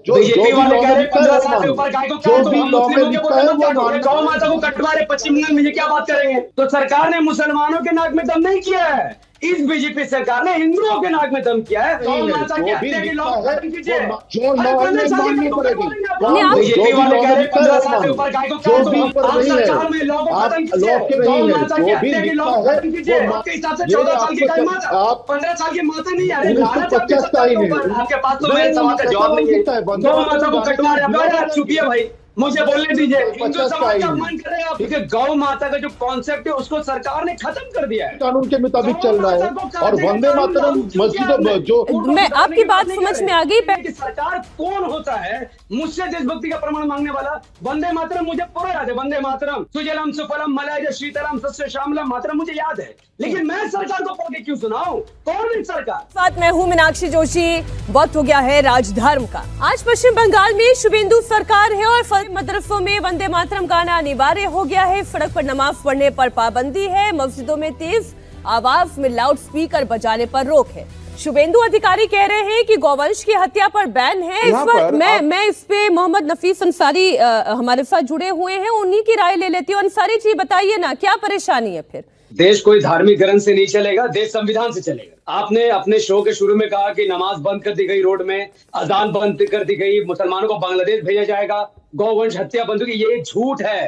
BJP वाले कह रहे 15 साल से मानो, ऊपर गाय को जो क्या, तो भी हम लॉ में मुस्लिमों के लिखा है बोले वो गौ माता को कटवा रहे पश्चिम बंगाल में, ये क्या बात करेंगे? तो सरकार ने मुसलमानों के नाक में दम नहीं किया है, इस बीजेपी सरकार ने हिंदुओं के नाक में दम किया है। गौ माता की हत्या की लॉ खत्म कीजिए, जो लॉ है माननी पड़ेगी। बीजेपी वाले कह रहे 15 साल से ऊपर गाय को क्या, तो आप सरकार में लॉ को खत्म कीजिए, गौ माता की हत्या की लॉ खत्म कीजिए। आपके हिसाब से 14 साल की गाय माता, 15 साल की माता नहीं आ रही, 1950 का ही नहीं, आपके पास तो मेरे सवाल का जवाब नहीं है। गौ माता को कटवा रहे हैं, चुपिए भाई, मुझे बोलने दीजिए। हिंदू समाज का अपमान कर रहे हैं आप, क्योंकि गौ माता का जो कॉन्सेप्ट है उसको सरकार ने खत्म कर दिया है, कानून के मुताबिक चल रहा है। और वंदे मातरम मस्जिदों जो मैं आपकी बात समझ में आ गई। कि सरकार कौन होता है मुझसे देशभक्ति का प्रमाण मांगने वाला? वंदे मातरम मुझे पूरा याद है, वंदे मातरम सुजलम सुफलम मलयज शीतलम सस्य श्यामलम मातरम मुझे याद है, लेकिन मैं सरकार को पढ़ के क्यों सुनाऊं? कौन है सरकार? साथ मैं हूं मीनाक्षी जोशी। वक्त हो गया है राजधर्म का। आज पश्चिम बंगाल में शुभेंदु सरकार है और मदरसों में वंदे मातरम गाना अनिवार्य हो गया है। सड़क पर नमाज पढ़ने पर पाबंदी है। मस्जिदों में तेज आवाज में लाउड स्पीकर बजाने पर रोक है। शुभेंदु अधिकारी कह रहे हैं कि गौवंश की हत्या पर बैन है। इस पर मैं इस पे मोहम्मद नफीस अंसारी हमारे साथ जुड़े हुए हैं, उन्हीं की राय ले लेती हूँ। अंसारी जी बताइए ना, क्या परेशानी है फिर? देश कोई धार्मिक ग्रंथ से नहीं चलेगा, देश संविधान से चलेगा। आपने अपने शो के शुरू में कहा कि नमाज बंद कर दी गई, रोड में अजान बंद कर दी गई, मुसलमानों को बांग्लादेश भेजा जाएगा, गौवंश हत्या बंद होगी, ये झूठ है।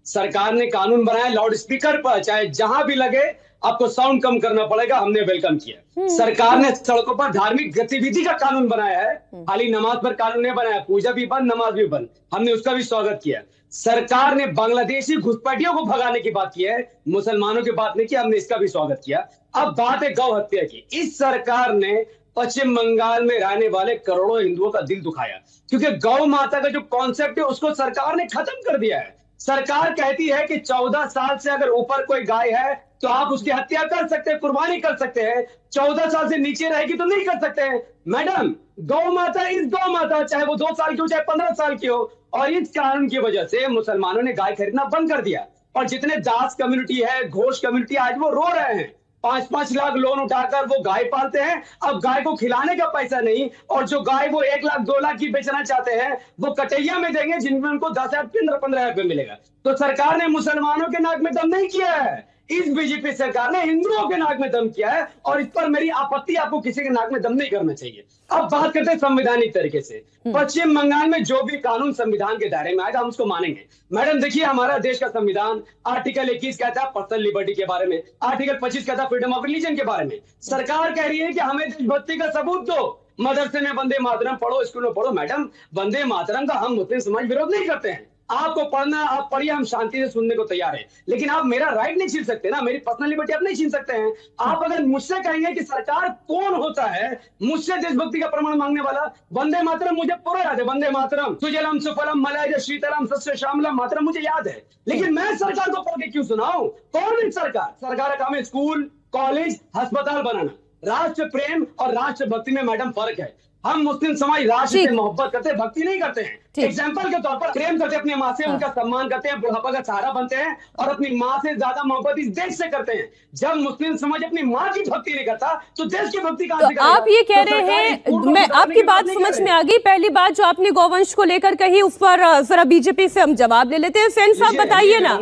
सरकार ने कानून बनाया लाउड स्पीकर पर, चाहे जहां भी लगे आपको साउंड कम करना पड़ेगा, हमने वेलकम किया। सरकार ने सड़कों पर धार्मिक गतिविधि का कानून बनाया है, खाली नमाज पर कानून नहीं बनाया। पूजा भी बंद, नमाज भी बंद, हमने उसका भी स्वागत किया। सरकार ने बांग्लादेशी घुसपैठियों को भगाने की बात की है, मुसलमानों की बात नहीं की, हमने इसका भी स्वागत किया। अब बात है गौ हत्या की। इस सरकार ने पश्चिम बंगाल में रहने वाले करोड़ों हिंदुओं का दिल दुखाया, क्योंकि गौ माता का जो कॉन्सेप्ट है उसको सरकार ने खत्म कर दिया है। सरकार कहती है कि 14 साल से अगर ऊपर कोई गाय है तो आप उसकी हत्या कर सकते हैं, कुर्बानी कर सकते हैं। 14 साल से नीचे रहेगी तो नहीं कर सकते हैं। मैडम, गौ माता इस गौ माता, चाहे वो 2 साल की हो चाहे 15 साल की हो। और इस कानून की वजह से मुसलमानों ने गाय खरीदना बंद कर दिया, और जितने दास कम्युनिटी है, घोष कम्युनिटी, आज वो रो रहे हैं। 5-5 लाख लोन उठाकर वो गाय पालते हैं, अब गाय को खिलाने का पैसा नहीं, और जो गाय वो 1 लाख 2 लाख की बेचना चाहते हैं वो कटैया में देंगे, जिनमें उनको 10,000 15,000 रुपए मिलेगा। तो सरकार ने मुसलमानों के नाक में दम नहीं किया है, इस बीजेपी सरकार ने हिंदुओं के नाक में दम किया है, और इस पर मेरी आपत्ति, आपको किसी के नाक में दम नहीं करना चाहिए। अब बात करते हैं संवैधानिक तरीके से। पश्चिम बंगाल में जो भी कानून संविधान के दायरे में आएगा हम उसको मानेंगे। मैडम देखिए, हमारा देश का संविधान आर्टिकल 21 कहता है पर्सनल लिबर्टी के बारे में, आर्टिकल 25 कहता है फ्रीडम ऑफ रिलीजन के बारे में। सरकार कह रही है कि हमें देशभक्ति का सबूत दो, मदरसे में वंदे मातरम पढ़ो, स्कूल में पढ़ो। मैडम, वंदे मातरम का हम मुस्लिम समाज विरोध नहीं करते हैं, आपको पढ़ना आप पढ़िए, हम शांति से सुनने को तैयार है, लेकिन आप मेरा राइट नहीं छीन सकते ना, मेरी पर्सनल लिबर्टी आप नहीं छीन सकते हैं। आप अगर मुझसे कहेंगे कि सरकार कौन होता है मुझसे देशभक्ति का प्रमाण मांगने वाला? वंदे मातरम मुझे पूरा याद है, वंदे मातरम सुजलम सुफलम मलयज शीतलम सस्य श्यामलम मातरम मुझे याद है, लेकिन मैं सरकार को पढ़ के क्यों सुनाऊं? कौन है सरकार? सरकार का काम है स्कूल, कॉलेज, अस्पताल बनाना। राष्ट्र प्रेम और राष्ट्र भक्ति में मैडम फर्क है। हम मुस्लिम समाज राष्ट्र से मोहब्बत करते हैं, भक्ति नहीं करते हैं। एग्जाम्पल के तौर पर प्रेम करते हैं अपनी माँ से, उनका सम्मान करते हैं, बुढ़ापा का सहारा बनते हैं, और अपनी माँ से ज्यादा मोहब्बत इस देश से करते हैं। जब मुस्लिम समाज अपनी माँ की भक्ति नहीं करता तो देश की भक्ति कहां से करेगा? आप ये कह रहे हैं, मैं आपकी बात समझ में आ गई। पहली बात जो आपने गौवंश को लेकर कही, उस पर जरा बीजेपी से हम जवाब ले लेते हैं। सेन साहब बताइए ना,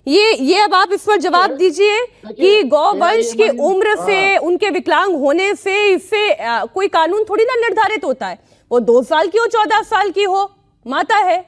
ये अब आप इस पर जवाब दीजिए कि गौवंश की उम्र से, उनके विकलांग होने से, इससे कोई कानून थोड़ी ना निर्धारित होता है। वो 2 साल की हो, 14 साल की हो, माता है।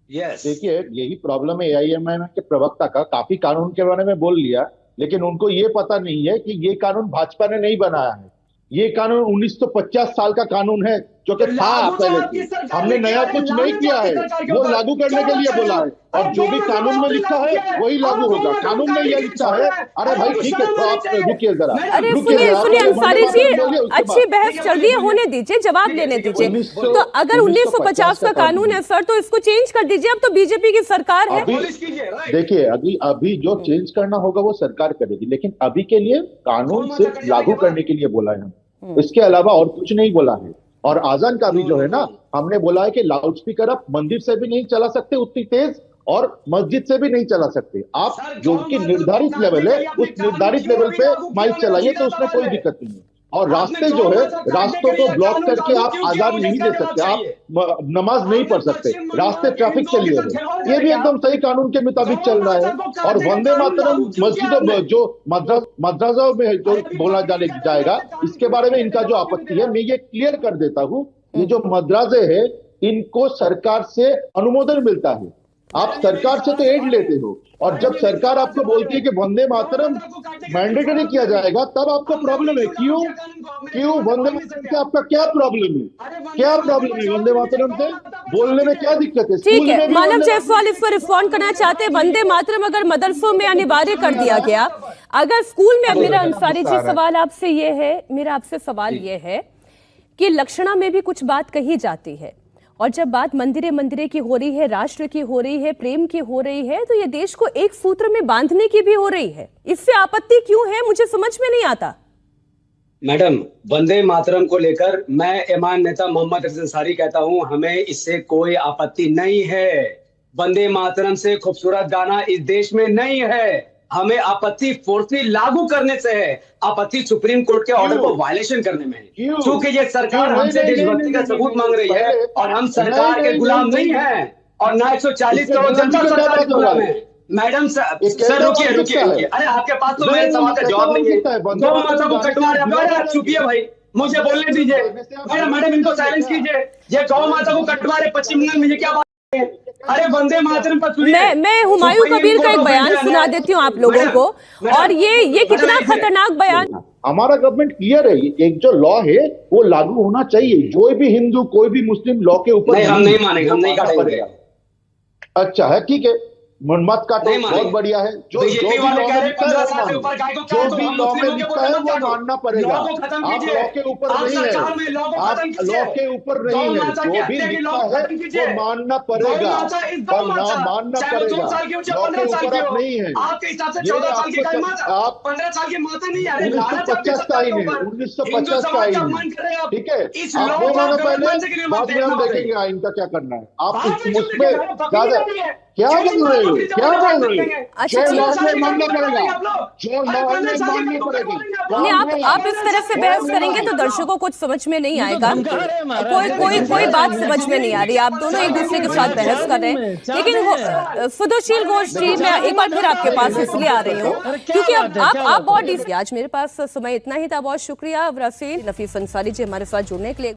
देखिए, यही प्रॉब्लम है एआईएमआईएम के प्रवक्ता का। काफी कानून के बारे में बोल लिया, लेकिन उनको ये पता नहीं है कि ये कानून भाजपा ने नहीं बनाया है। ये कानून 1950 साल का कानून है, जो कि था पहले से। हमने नया कुछ नहीं किया है, वो लागू करने के लिए बोला है, और जो भी कानून में लिखा है वही लागू होगा। कानून में यह लिखा है। अरे भाई ठीक है, तो आप रुकिए जरा। अरे सुनिए अंसारी जी, अच्छी बहस चल रही है, होने दीजिए, जवाब लेने दीजिए। तो अगर 1950 का कानून है सर, तो इसको चेंज कर दीजिए, अब तो बीजेपी की सरकार है। देखिए, अभी जो चेंज करना होगा वो सरकार करेगी, लेकिन अभी के लिए कानून सिर्फ लागू करने के लिए बोला है, इसके अलावा और कुछ नहीं बोला है। और आजान का भी जो है ना, हमने बोला है कि लाउड स्पीकर आप मंदिर से भी नहीं चला सकते उतनी तेज, और मस्जिद से भी नहीं चला सकते। आप जो कि निर्धारित लेवल है, उस निर्धारित लेवल पे माइक चलाइए, तो उसमें कोई दिक्कत नहीं है। और रास्ते जो है, रास्तों को ब्लॉक करके आप आजान नहीं दे सकते, आप नमाज नहीं पढ़ सकते, रास्ते ट्रैफिक के लिए है। ये भी एकदम सही कानून के मुताबिक चल रहा है। और वंदे मातरम मस्जिदों जो मदरसाओं में जो बोला जाएगा, इसके बारे में इनका जो आपत्ति है, मैं ये क्लियर कर देता हूँ, ये जो मदरसे है इनको सरकार से अनुमोदन मिलता है। आप सरकार से तो एड लेते हो, और जब सरकार आपको बोलती है कि वंदे मातरम मैंडेटरी किया जाएगा, तब आपको प्रॉब्लम है। क्यों वंदे मातरम से आपका क्या प्रॉब्लम है? क्या प्रॉब्लम है वंदे मातरम से? बोलने में क्या दिक्कत है? ठीक है, मानव जायसवाल इस पर रिस्पॉन्ड करना चाहते हैं। वंदे मातरम अगर मदरसों में अनिवार्य कर दिया गया, अगर स्कूल में, मेरा अंसारी जी सवाल आपसे ये है, मेरा आपसे सवाल ये है कि लक्षणा में भी कुछ बात कही जाती है, और जब बात मंदिरे की हो रही है, राष्ट्र की हो रही है, प्रेम की हो रही है, तो ये देश को एक सूत्र में बांधने की भी हो रही है। इससे आपत्ति क्यों है, मुझे समझ में नहीं आता। मैडम, वंदे मातरम को लेकर मैं ईमान नेता मोहम्मद अंसारी कहता हूं, हमें इससे कोई आपत्ति नहीं है। वंदे मातरम से खूबसूरत गाना इस देश में नहीं है। हमें आपत्ति फोर्सली लागू करने से है, आपत्ति सुप्रीम कोर्ट के ऑर्डर को वायलेशन करने में है। क्योंकि ये सरकार हमसे देशभक्ति का सबूत मांग रही है, और हम सरकार के गुलाम नहीं हैं, और ना 140 करोड़ जनता सरकार के गुलाम है। मैडम सर रुकिए। अरे आपके पास तो मेरे सवाल का जवाब नहीं है। गौ माता को कटवा रहे हैं, चुपिए भाई, मुझे बोलने दीजिए। मैडम इनको साइलेंस कीजिए। ये गौ माता को कटवा रहे पश्चिम बंगाल में, ये क्या बात है? अरे वंदे मातरम पर मैं हुमायूं कबीर का एक बयान सुना देती हूँ आप लोगों को, और ये कितना खतरनाक बयान। हमारा गवर्नमेंट क्लियर है, एक जो लॉ है वो लागू होना चाहिए। कोई भी हिंदू, कोई भी मुस्लिम लॉ के ऊपर हम नहीं मानेंगे, हम नहीं काटेंगे। अच्छा है, ठीक है, मत काटो, बहुत बढ़िया है। जो भी लॉ में लिखता है वो मानना पड़ेगा। आप लॉ के ऊपर नहीं है, आप लॉ के ऊपर नहीं है, जो भी लिखता है वो मानना पड़ेगा, और ना मानना पड़ेगा। लॉ के ऊपर आप नहीं है। आपके हिसाब से 14 साल की आप 15 साल की माता नहीं है। 1950 का आईन है, 1950 का आईन है, ठीक है। आप वो मानो पहले, बाद में हम देखेंगे आईन का क्या करना है। आप उसमें ज्यादा क्या बोल रहे हो, क्या बोल रहे हो? अच्छा, मानना पड़ेगा, जो लॉ है माननी पड़ेगी। नहीं, आप इस तरह से बहस करेंगे तो दर्शकों को समझ में नहीं आएगा। कोई बात समझ में नहीं आ रही। आप दोनों एक दूसरे के साथ बहस कर रहे हैं। लेकिन सुदोशील घोष जी, मैं एक बार फिर आपके पास इसलिए आ रही हूँ क्योंकि आप बहुत आज मेरे पास समय इतना ही था। बहुत शुक्रिया नफीस अंसारी जी हमारे साथ जुड़ने के लिए।